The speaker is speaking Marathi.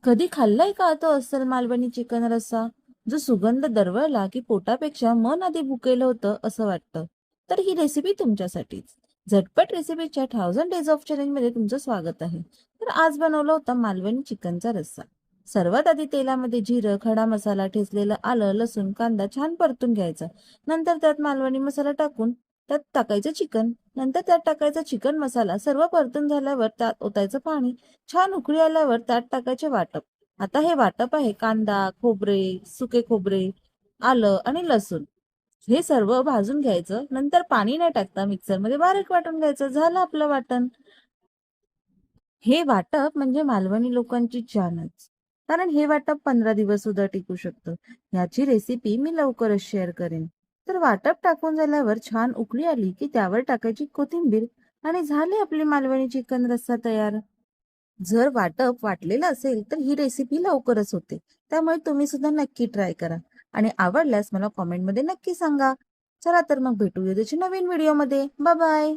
कधी खाल्लाय का तो अस्सल मालवणी चिकन रस्सा, जो सुगंध दरवळला की पोटापेक्षा मन आधी भुकेलं होतं असं वाटतं? तर ही रेसिपी तुमच्यासाठीच. झटपट रेसिपीच्या 1000 डेज ऑफ चॅलेंज मध्ये तुमचं स्वागत आहे. तर आज बनवला होता मालवणी चिकनचा रस्सा. सर्वात आधी तेलामध्ये जिरं, खडा मसाला, ठेचलेलं आलं, लसूण, कांदा छान परतून घ्यायचा. नंतर त्यात मालवणी मसाला टाकून त्यात टाकायचं चिकन. नंतर त्यात टाकायचा चिकन मसाला. सर्व परतून झाल्यावर त्यात ओतायचं पाणी. छान उकळी आल्यावर त्यात टाकायचे वाटप. आता हे वाटप आहे कांदा, खोबरे, सुके खोबरे, आलं आणि लसूण. हे सर्व भाजून घ्यायचं. नंतर पाणी न टाकता मिक्सरमध्ये बारीक वाटून घ्यायचं. झालं आपलं वाटण. हे वाटप म्हणजे मालवणी लोकांची जानच. कारण हे वाटप 15 दिवस सुद्धा टिकू शकतं. याची रेसिपी मी लवकरच शेअर करेन. तर वाटप टाकून झाल्यावर छान उकळी आली की त्यावर टाकायची कोथिंबीर आणि झाली आपली मालवणी चिकन रस्सा तयार. जर वाटप वाटलेलं असेल तर ही रेसिपी लवकरच होते. त्यामुळे तुम्ही सुद्धा नक्की ट्राय करा आणि आवडल्यास मला कॉमेंटमध्ये नक्की सांगा. चला तर मग भेटूया त्याच्या नवीन व्हिडिओमध्ये. Bye bye.